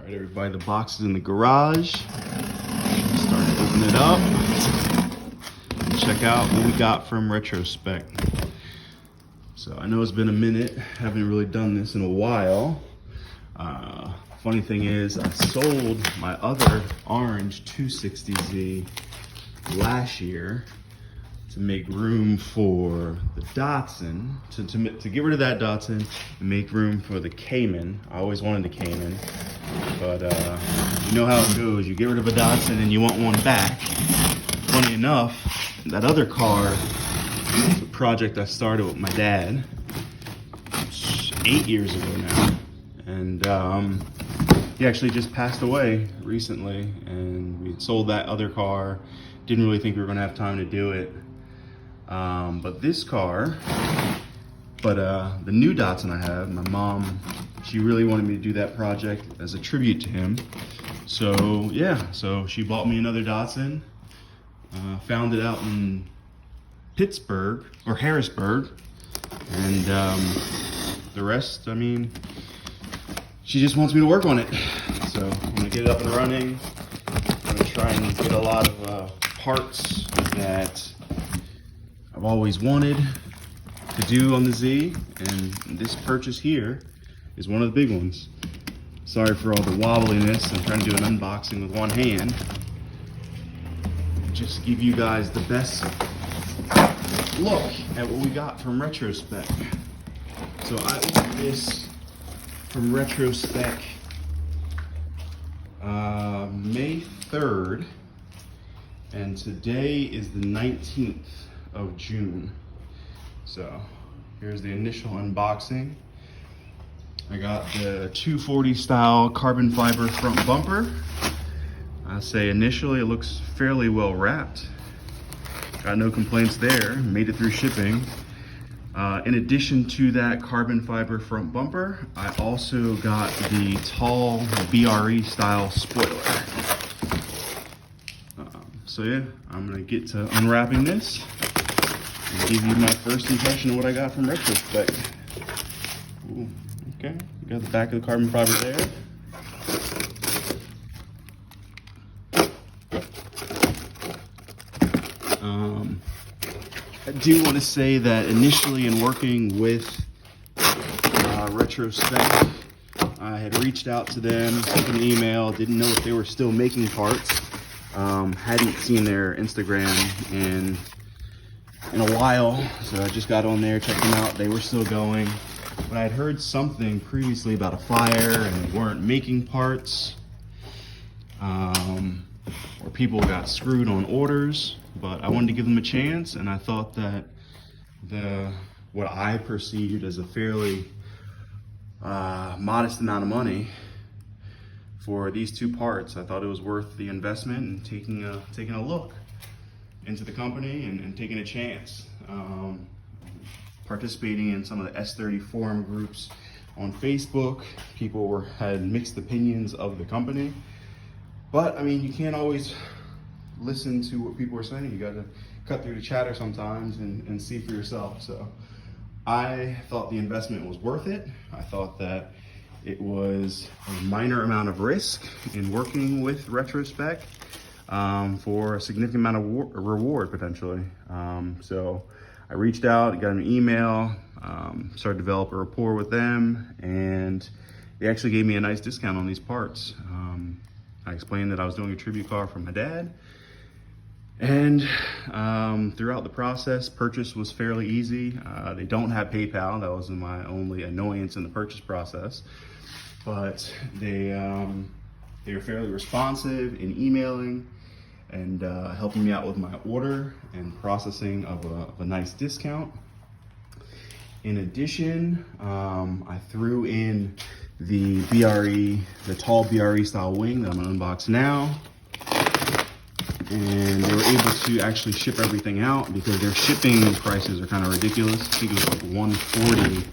All right, everybody, the box is in the garage. Start to open it up. Check out what we got from Retrospec. So I know it's been a minute. Haven't really done this in a while. Funny thing is, I sold my other orange 260Z last year to make room for the Datsun, to get rid of that Datsun and make room for the Cayman. I always wanted the Cayman, but you know how it goes. You get rid of a Datsun and you want one back. Funny enough, that other car was a project I started with my dad 8 years ago now. And he actually just passed away recently, and we had sold that other car. Didn't really think we were gonna have time to do it. But this car, the new Datsun I have, my mom, she really wanted me to do that project as a tribute to him. So yeah, so she bought me another Datsun. Found it out in Pittsburgh, or Harrisburg. And the rest, I mean, she just wants me to work on it. So I'm gonna get it up and running. I'm gonna try and get a lot of parts that I've always wanted to do on the Z, and this purchase here is one of the big ones. Sorry for all the wobbliness. I'm trying to do an unboxing with one hand. Just give you guys the best look at what we got from Retrospec. So I ordered this from Retrospec May 3rd, and today is the 19th of June. So here's the initial unboxing. I got the 240 style carbon fiber front bumper. I say initially it looks fairly well wrapped. Got no complaints there, made it through shipping. In addition to that carbon fiber front bumper, I also got the tall BRE style spoiler. So yeah, I'm gonna get to unwrapping this and give you my first impression of what I got from Retrospec. Ooh, okay, got the back of the carbon fiber there. I do want to say that initially in working with Retrospec, I had reached out to them, sent an email, didn't know if they were still making parts. Hadn't seen their Instagram in a while, so I just got on there, checked them out. They were still going, but I had heard something previously about a fire and they weren't making parts, or people got screwed on orders. But I wanted to give them a chance, and I thought that what I perceived as a fairly modest amount of money for these two parts, I thought it was worth the investment and taking a look into the company and taking a chance. Participating in some of the S30 forum groups on Facebook, people had mixed opinions of the company. But I mean, you can't always listen to what people are saying. You got to cut through the chatter sometimes and see for yourself. So I thought the investment was worth it. I thought that it was a minor amount of risk in working with Retrospec for a significant amount of reward potentially. So I reached out, got an email, started to develop a rapport with them, and they actually gave me a nice discount on these parts. I explained that I was doing a tribute car for my dad. And throughout the process, purchase was fairly easy. They don't have PayPal. That was my only annoyance in the purchase process. But they were fairly responsive in emailing and helping me out with my order and processing of a nice discount. In addition, I threw in the BRE, the tall BRE style wing that I'm gonna unbox now. And they were able to actually ship everything out because their shipping prices are kind of ridiculous. I think it was like $140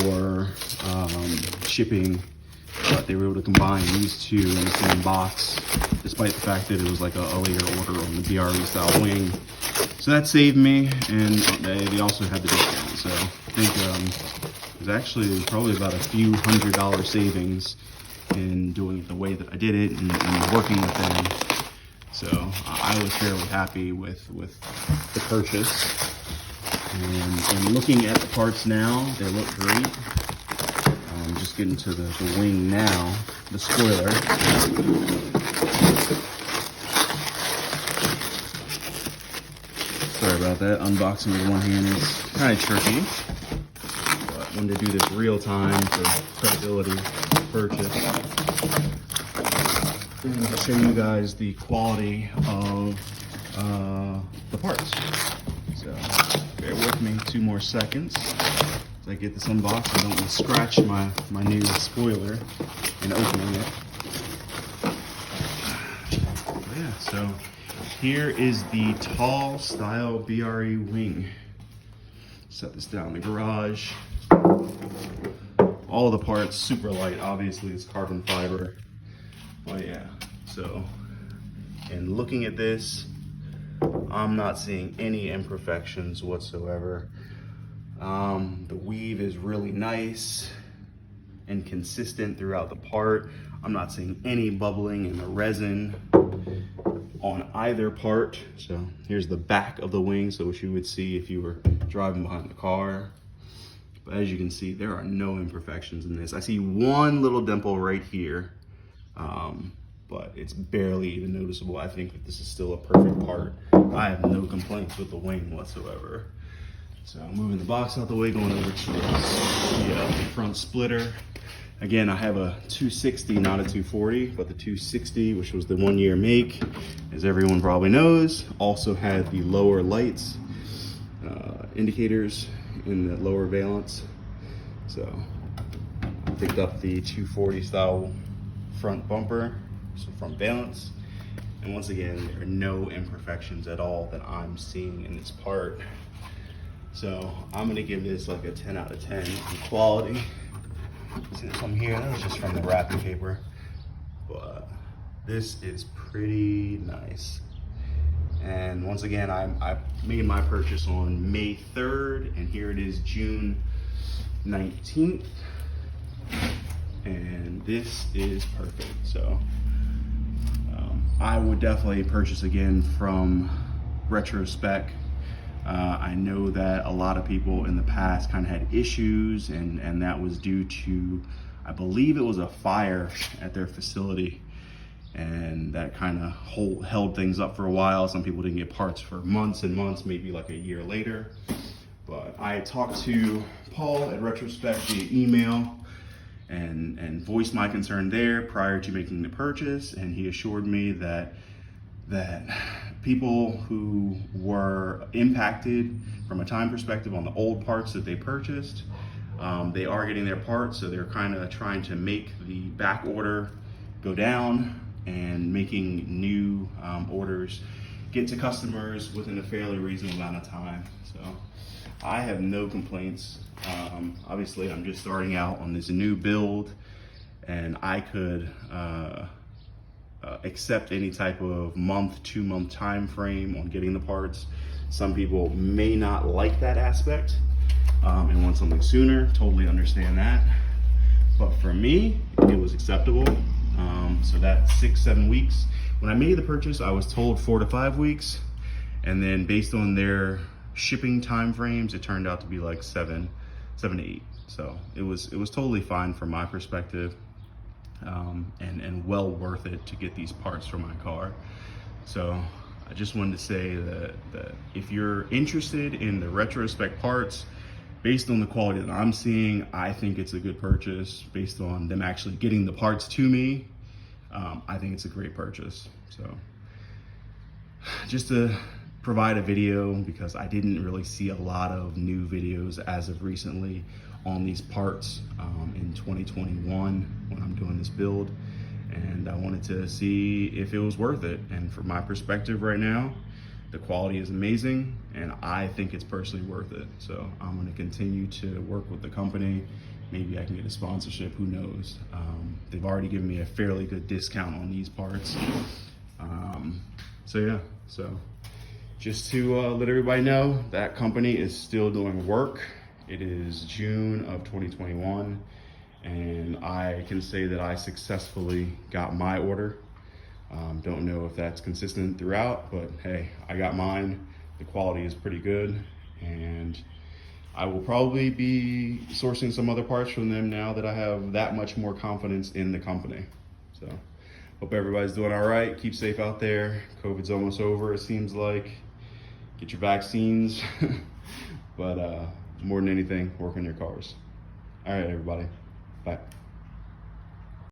for shipping, but they were able to combine these two in the same box, despite the fact that it was like a later order on the BRE style wing. So that saved me, and they also had the discount. So I think it was actually probably about a few $100 savings in doing it the way that I did it and working with them. So I was fairly happy with the purchase. And looking at the parts now, they look great. Just getting to the wing now, the spoiler. Sorry about that, unboxing with one hand is kind of tricky. But I wanted to do this real time for credibility purchase. And I'll show you guys the quality of the parts. So bear with me 2 more seconds as I get this unboxed. I don't want to scratch my new spoiler in opening it. Yeah, so here is the tall style BRE wing. Set this down in the garage. All the parts super light, obviously it's carbon fiber. Oh yeah, so, and looking at this, I'm not seeing any imperfections whatsoever. The weave is really nice and consistent throughout the part. I'm not seeing any bubbling in the resin on either part. So here's the back of the wing, so what you would see if you were driving behind the car. But as you can see, there are no imperfections in this. I see one little dimple right here, but it's barely even noticeable. I think that this is still a perfect part. I have no complaints with the wing whatsoever. So moving the box out the way, going over to the front splitter. Again, I have a 260, not a 240, but the 260, which was the 1-year make, as everyone probably knows, also had the lower lights, indicators in the lower valence. So I picked up the 240 style front bumper, so front valence. And once again, there are no imperfections at all that I'm seeing in this part. So I'm gonna give this like a 10 out of 10 in quality. See this one here, that was just from the wrapping paper. But this is pretty nice. And once again, I made my purchase on May 3rd, and here it is June 19th. And this is perfect. So I would definitely purchase again from Retrospec. I know that a lot of people in the past kind of had issues, and that was due to, I believe it was a fire at their facility, and that kind of held things up for a while. Some people didn't get parts for months and months, maybe like a year later. But I talked to Paul at Retrospec via email and voiced my concern there prior to making the purchase, and he assured me that people who were impacted from a time perspective on the old parts that they purchased, they are getting their parts, so they're kind of trying to make the back order go down and making new orders get to customers within a fairly reasonable amount of time. So I have no complaints. Obviously, I'm just starting out on this new build, and I could accept any type of 2-month time frame on getting the parts. Some people may not like that aspect and want something sooner. Totally understand that. But for me, it was acceptable. So that 6-7 weeks. When I made the purchase, I was told 4 to 5 weeks, and then based on their shipping time frames, it turned out to be like 7 to 8. So it was totally fine from my perspective. And well worth it to get these parts for my car. So I just wanted to say that if you're interested in the Retrospec parts, based on the quality that I'm seeing, I think it's a good purchase. Based on them actually getting the parts to me, I think it's a great purchase. So just to provide a video, because I didn't really see a lot of new videos as of recently on these parts in 2021 when I'm doing this build, and I wanted to see if it was worth it. And from my perspective right now, the quality is amazing, and I think it's personally worth it. So I'm going to continue to work with the company. Maybe I can get a sponsorship, who knows. They've already given me a fairly good discount on these parts. So yeah, so just to let everybody know, that company is still doing work. It is June of 2021, and I can say that I successfully got my order. Don't know if that's consistent throughout, but hey, I got mine. The quality is pretty good, and I will probably be sourcing some other parts from them now that I have that much more confidence in the company. So hope everybody's doing all right. Keep safe out there. COVID's almost over, it seems like. Get your vaccines, but more than anything, work on your cars. All right, everybody, bye.